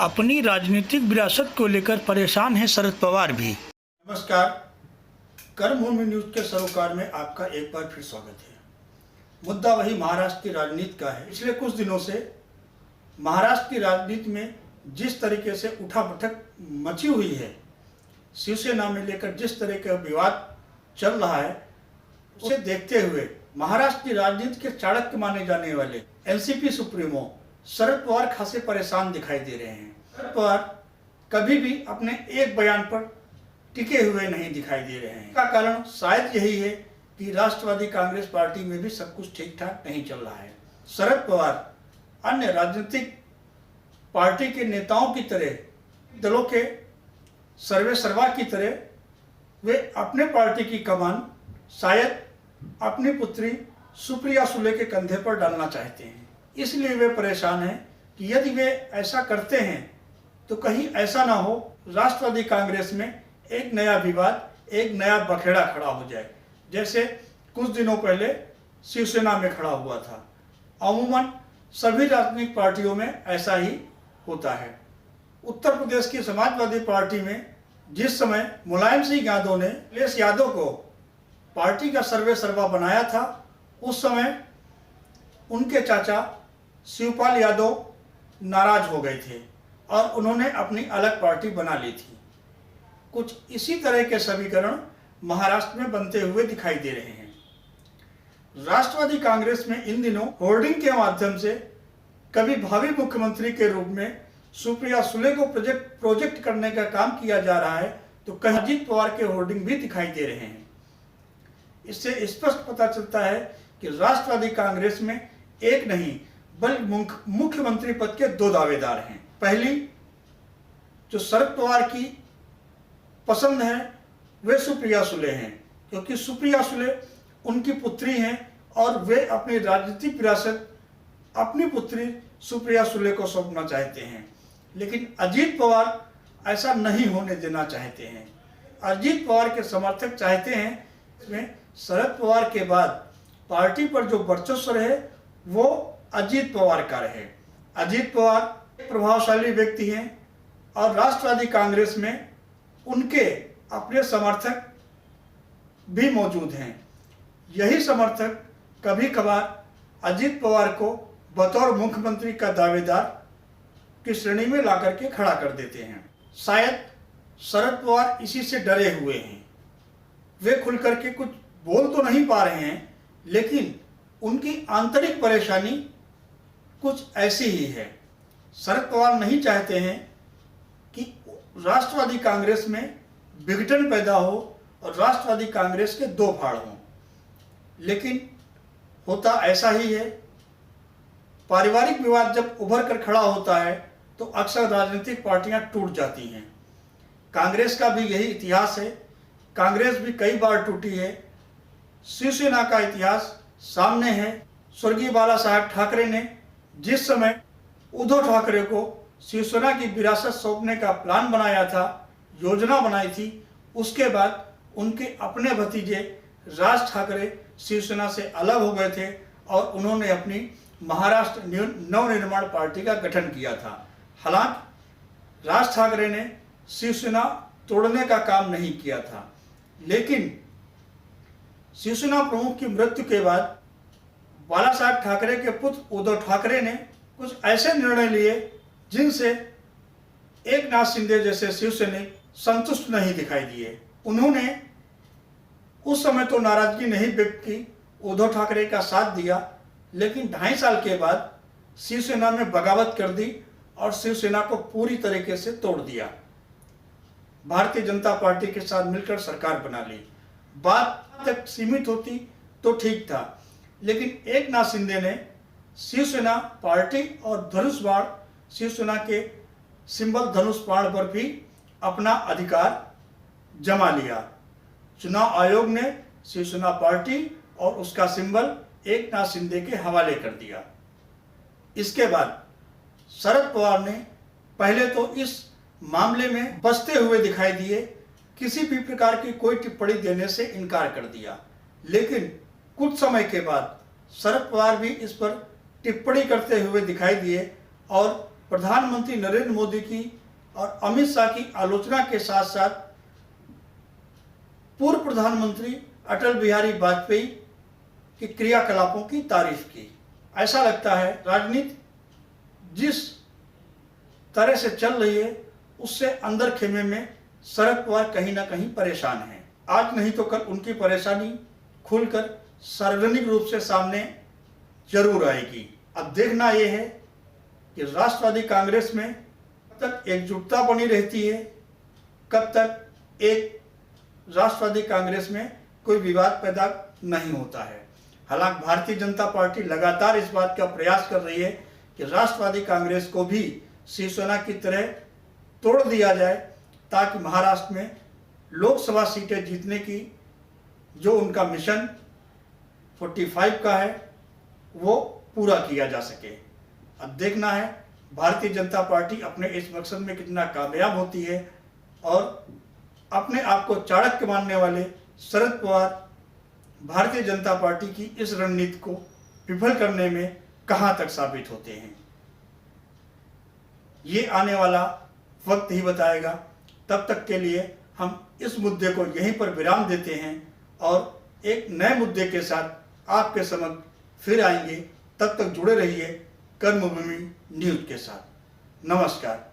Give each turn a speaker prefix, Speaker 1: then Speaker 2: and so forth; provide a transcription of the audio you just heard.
Speaker 1: अपनी राजनीतिक विरासत को लेकर परेशान हैं शरद पवार भी।
Speaker 2: नमस्कार, कर्मभूमि न्यूज के सरोकार में आपका एक बार फिर स्वागत है। मुद्दा वही महाराष्ट्र की राजनीति का है। पिछले कुछ दिनों से महाराष्ट्र की राजनीति में जिस तरीके से उठापटक मची हुई है, शिवसेना में लेकर जिस तरह का विवाद चल रहा है, उसे देखते हुए महाराष्ट्र की राजनीति के चाणक्य माने जाने वाले एनसीपी सुप्रीमो शरद पवार खासे परेशान दिखाई दे रहे हैं। शरद पवार कभी भी अपने एक बयान पर टिके हुए नहीं दिखाई दे रहे हैं। इसका कारण शायद यही है कि राष्ट्रवादी कांग्रेस पार्टी में भी सब कुछ ठीक ठाक नहीं चल रहा है। शरद पवार अन्य राजनीतिक पार्टी के नेताओं की तरह, दलों के सर्वे सर्वा की तरह वे अपने पार्टी की कमान शायद अपनी पुत्री सुप्रिया सुले के कंधे पर डालना चाहते हैं। इसलिए वे परेशान हैं कि यदि वे ऐसा करते हैं तो कहीं ऐसा ना हो राष्ट्रवादी कांग्रेस में एक नया विवाद, एक नया बखेड़ा खड़ा हो जाए, जैसे कुछ दिनों पहले शिवसेना में खड़ा हुआ था। अमूमन सभी राजनीतिक पार्टियों में ऐसा ही होता है। उत्तर प्रदेश की समाजवादी पार्टी में जिस समय मुलायम सिंह यादव ने अखिलेश यादव को पार्टी का सर्वे सर्वा बनाया था, उस समय उनके चाचा शिवपाल यादव नाराज हो गए थे और उन्होंने अपनी अलग पार्टी बना ली थी। कुछ इसी तरह के समीकरण महाराष्ट्र में बनते हुए दिखाई दे रहे हैं। राष्ट्रवादी कांग्रेस में इन दिनों होर्डिंग के माध्यम से कभी भावी मुख्यमंत्री के रूप में सुप्रिया सुले को प्रोजेक्ट करने का काम किया जा रहा है, तो कहीं अजीत पवार के होर्डिंग भी दिखाई दे रहे हैं। इससे स्पष्ट पता चलता है कि राष्ट्रवादी कांग्रेस में एक नहीं बल्कि मुख्यमंत्री पद के दो दावेदार हैं। पहली जो शरद पवार की पसंद है वे सुप्रिया सुले हैं, क्योंकि सुप्रिया सुले उनकी पुत्री हैं और वे अपनी राजनीतिक विरासत अपनी पुत्री सुप्रिया सुले को सौंपना चाहते हैं। लेकिन अजीत पवार ऐसा नहीं होने देना चाहते हैं। अजीत पवार के समर्थक चाहते हैं इसमें शरद पवार के बाद पार्टी पर जो वर्चस्व रहे वो अजीत पवार का रहे। अजीत पवार प्रभावशाली व्यक्ति हैं और राष्ट्रवादी कांग्रेस में उनके अपने समर्थक भी मौजूद हैं। यही समर्थक कभी कभार अजीत पवार को बतौर मुख्यमंत्री का दावेदार की श्रेणी में लाकर के खड़ा कर देते हैं। शायद शरद पवार इसी से डरे हुए हैं। वे खुल करके कुछ बोल तो नहीं पा रहे हैं, लेकिन उनकी आंतरिक परेशानी कुछ ऐसी ही है। शरद पवार नहीं चाहते हैं कि राष्ट्रवादी कांग्रेस में विघटन पैदा हो और राष्ट्रवादी कांग्रेस के दो फाड़ हों, लेकिन होता ऐसा ही है। पारिवारिक विवाद जब उभर कर खड़ा होता है तो अक्सर राजनीतिक पार्टियां टूट जाती हैं। कांग्रेस का भी यही इतिहास है। कांग्रेस भी कई बार टूटी है। शिवसेना का इतिहास सामने है। स्वर्गीय बाला साहब ठाकरे ने जिस समय उद्धव ठाकरे को शिवसेना की विरासत सौंपने का प्लान बनाया था, योजना बनाई थी, उसके बाद उनके अपने भतीजे राज ठाकरे शिवसेना से अलग हो गए थे और उन्होंने अपनी महाराष्ट्र नवनिर्माण पार्टी का गठन किया था। हालांकि राज ठाकरे ने शिवसेना तोड़ने का काम नहीं किया था, लेकिन शिवसेना प्रमुख की मृत्यु के बाद बाला साहब ठाकरे के पुत्र उद्धव ठाकरे ने कुछ ऐसे निर्णय लिए जिनसे एकनाथ शिंदे जैसे शिवसैनिक संतुष्ट नहीं दिखाई दिए। उन्होंने उस समय तो नाराजगी नहीं व्यक्त की, उद्धव ठाकरे का साथ दिया, लेकिन 2.5 साल के बाद शिवसेना में बगावत कर दी और शिवसेना को पूरी तरीके से तोड़ दिया। भारतीय जनता पार्टी के साथ मिलकर सरकार बना ली। बात तक सीमित होती तो ठीक था, लेकिन एकनाथ शिंदे ने शिवसेना पार्टी और धनुष बाण, शिवसेना के सिंबल धनुष बाण पर भी अपना अधिकार जमा लिया। चुनाव आयोग ने शिवसेना पार्टी और उसका सिंबल एकनाथ शिंदे के हवाले कर दिया। इसके बाद शरद पवार ने पहले तो इस मामले में बचते हुए दिखाई दिए, किसी भी प्रकार की कोई टिप्पणी देने से इनकार कर दिया। लेकिन कुछ समय के बाद शरद पवार भी इस पर टिप्पणी करते हुए दिखाई दिए और प्रधानमंत्री नरेंद्र मोदी की और अमित शाह की आलोचना के साथ साथ पूर्व प्रधानमंत्री अटल बिहारी वाजपेयी के क्रियाकलापों की तारीफ की। ऐसा लगता है राजनीति जिस तरह से चल रही है उससे अंदर खेमे में शरद पवार कहीं ना कहीं परेशान हैं। आज नहीं तो कल उनकी परेशानी खुलकर सार्वजनिक रूप से सामने जरूर आएगी। अब देखना यह है कि राष्ट्रवादी कांग्रेस में कब तक एकजुटता बनी रहती है, कब तक एक राष्ट्रवादी कांग्रेस में कोई विवाद पैदा नहीं होता है। हालांकि भारतीय जनता पार्टी लगातार इस बात का प्रयास कर रही है कि राष्ट्रवादी कांग्रेस को भी शिवसेना की तरह तोड़ दिया जाए ताकि महाराष्ट्र में लोकसभा सीटें जीतने की जो उनका मिशन 45 का है वो पूरा किया जा सके। अब देखना है भारतीय जनता पार्टी अपने इस मकसद में कितना कामयाब होती है और अपने आप को चाणक्य मानने वाले शरद पवार भारतीय जनता पार्टी की इस रणनीति को विफल करने में कहां तक साबित होते हैं, ये आने वाला वक्त ही बताएगा। तब तक के लिए हम इस मुद्दे को यहीं पर विराम देते हैं और एक नए मुद्दे के साथ आपके समक्ष फिर आएंगे। तब तक जुड़े रहिए कर्मभूमि न्यूज के साथ। नमस्कार।